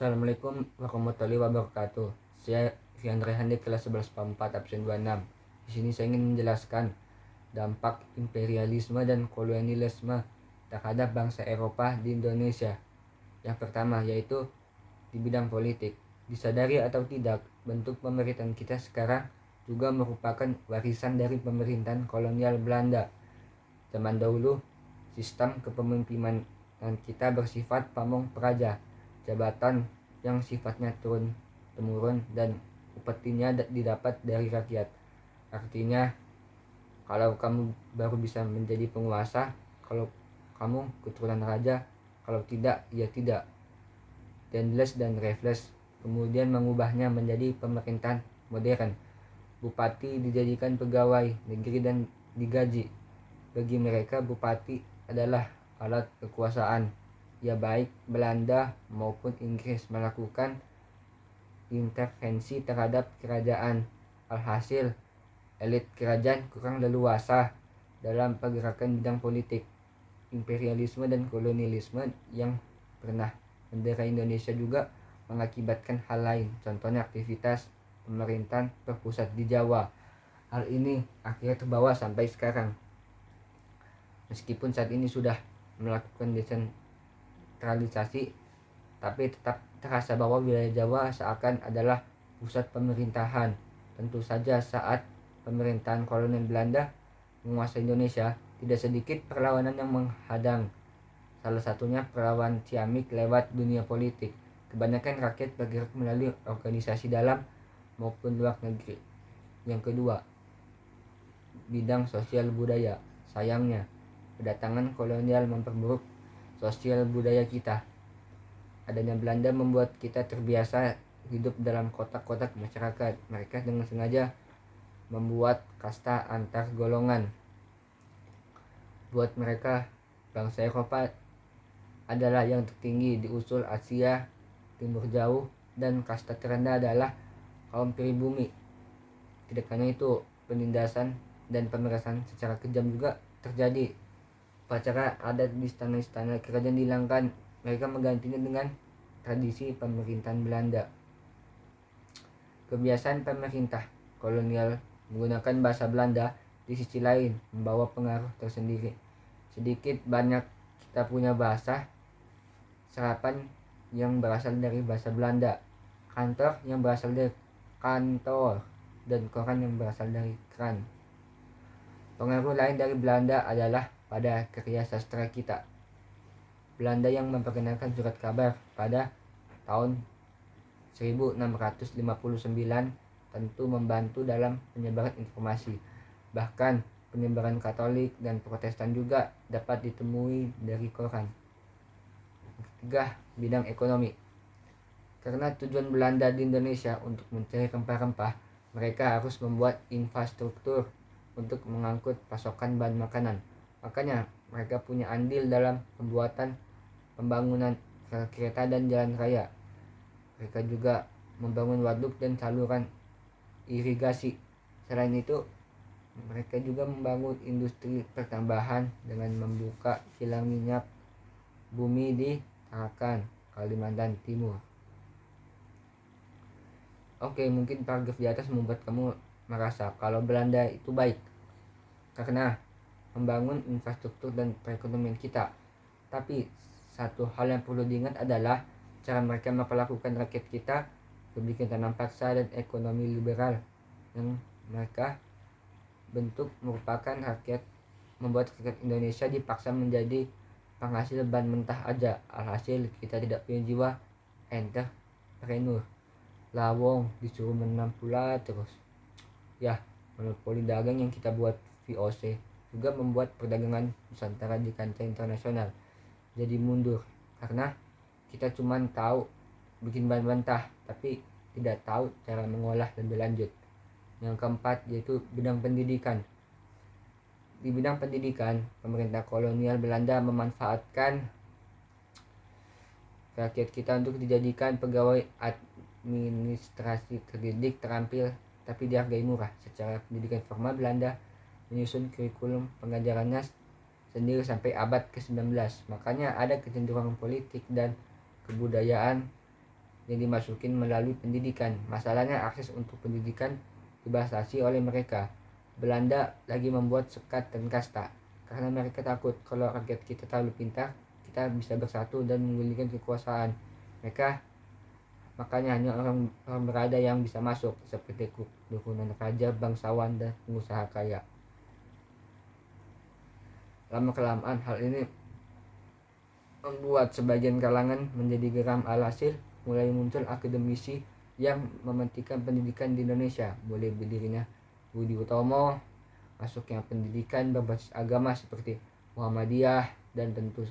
Assalamualaikum warahmatullahi wabarakatuh. Saya Fiandre Hande kelas 11 PAM 4 absen 26. Di sini saya ingin menjelaskan dampak imperialisme dan kolonialisme terhadap bangsa Eropa di Indonesia. Yang pertama yaitu di bidang politik. Disadari atau tidak, bentuk pemerintahan kita sekarang juga merupakan warisan dari pemerintahan kolonial Belanda. Zaman dahulu, sistem kepemimpinan kita bersifat pamong praja, jabatan yang sifatnya turun-temurun dan upetinya didapat dari rakyat. Artinya, kalau kamu baru bisa menjadi penguasa, kalau kamu keturunan raja, kalau tidak, ya tidak. Dendles dan Raffles kemudian mengubahnya menjadi pemerintahan modern. Bupati dijadikan pegawai negeri dan digaji. Bagi mereka, bupati adalah alat kekuasaan. Ya baik Belanda maupun Inggris melakukan intervensi terhadap kerajaan. Alhasil, elit kerajaan kurang leluasa dalam pergerakan bidang politik. Imperialisme dan kolonialisme yang pernah mendera Indonesia juga mengakibatkan hal lain. Contohnya aktivitas pemerintahan berpusat di Jawa. Hal ini akhirnya terbawa sampai sekarang. Meskipun saat ini sudah melakukan desentralisasi, tapi tetap terasa bahwa wilayah Jawa seakan adalah pusat pemerintahan. Tentu saja saat pemerintahan kolonial Belanda menguasai Indonesia, tidak sedikit perlawanan yang menghadang. Salah satunya perlawanan Ciamik lewat dunia politik. Kebanyakan rakyat bergerak melalui organisasi dalam maupun luar negeri. Yang kedua, bidang sosial budaya. Sayangnya, kedatangan kolonial memperburuk sosial budaya kita. Adanya Belanda membuat kita terbiasa hidup dalam kotak-kotak masyarakat. Mereka dengan sengaja membuat kasta antar golongan. Buat mereka, bangsa Eropa adalah yang tertinggi di usul Asia Timur Jauh dan kasta terendah adalah kaum pribumi. Tidak hanya itu, penindasan dan pemerasan secara kejam juga terjadi. Upacara adat di istana-istana kerajaan dihilangkan. Mereka menggantinya dengan tradisi pemerintahan Belanda. Kebiasaan pemerintah kolonial menggunakan bahasa Belanda di sisi lain membawa pengaruh tersendiri. Sedikit banyak kita punya bahasa serapan yang berasal dari bahasa Belanda, kantor yang berasal dari kantor, dan koran yang berasal dari kran. Pengaruh lain dari Belanda adalah pada karya sastra kita. Belanda yang memperkenalkan surat kabar pada tahun 1659 tentu membantu dalam penyebaran informasi. Bahkan penyebaran Katolik dan Protestan juga dapat ditemui dari koran. Ketiga, bidang ekonomi. Karena tujuan Belanda di Indonesia untuk mencari rempah-rempah, mereka harus membuat infrastruktur untuk mengangkut pasokan bahan makanan. Makanya mereka punya andil dalam pembangunan kereta dan jalan raya. Mereka juga membangun waduk dan saluran irigasi. Selain itu, mereka juga membangun industri pertambahan dengan membuka kilang minyak bumi di Tarakan, Kalimantan Timur. Oke, mungkin paragraf di atas membuat kamu merasa kalau Belanda itu baik karena membangun infrastruktur dan perekonomian kita. Tapi satu hal yang perlu diingat adalah cara mereka memperlakukan rakyat kita, kebijakan tanam paksa dan ekonomi liberal yang mereka bentuk merupakan membuat rakyat Indonesia dipaksa menjadi penghasil bahan mentah aja. Alhasil kita tidak punya jiwa entrepreneur. Lawong disuruh menanam pula terus. Ya, monopoli dagang yang kita buat VOC juga membuat perdagangan Nusantara di kancah internasional jadi mundur karena kita cuma tahu bikin bahan mentah tapi tidak tahu cara mengolah lebih lanjut. Yang keempat yaitu bidang pendidikan. Di bidang pendidikan, pemerintah kolonial Belanda memanfaatkan rakyat kita untuk dijadikan pegawai administrasi terdidik, terampil, tapi dihargai murah. Secara pendidikan formal, Belanda menyusun kurikulum pengajarannya sendiri sampai abad ke-19. Makanya ada kecenderungan politik dan kebudayaan yang dimasukin melalui pendidikan. Masalahnya akses untuk pendidikan dibatasi oleh mereka. Belanda lagi membuat sekat dan kasta karena mereka takut kalau rakyat kita terlalu pintar, kita bisa bersatu dan menggulingkan kekuasaan mereka. Makanya hanya orang berada yang bisa masuk, seperti keturunan raja, bangsawan, dan pengusaha kaya. Lama-kelamaan hal ini membuat sebagian kalangan menjadi geram. Alhasil mulai muncul akademisi yang mementingkan pendidikan di Indonesia. Mulai berdirinya Budi Utomo, masuknya pendidikan berbasis agama seperti Muhammadiyah, dan tentu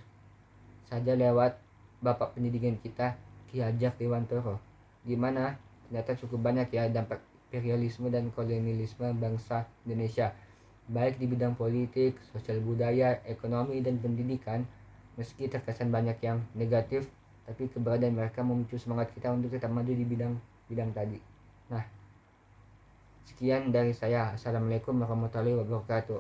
saja lewat bapak pendidikan kita Ki Hajar Dewantara, di mana ternyata cukup banyak ya dampak imperialisme dan kolonialisme bangsa Indonesia, baik di bidang politik, sosial budaya, ekonomi, dan pendidikan. Meski terkesan banyak yang negatif, tapi keberadaan mereka memicu semangat kita untuk tetap maju di bidang tadi. Nah, sekian dari saya. Assalamualaikum warahmatullahi wabarakatuh.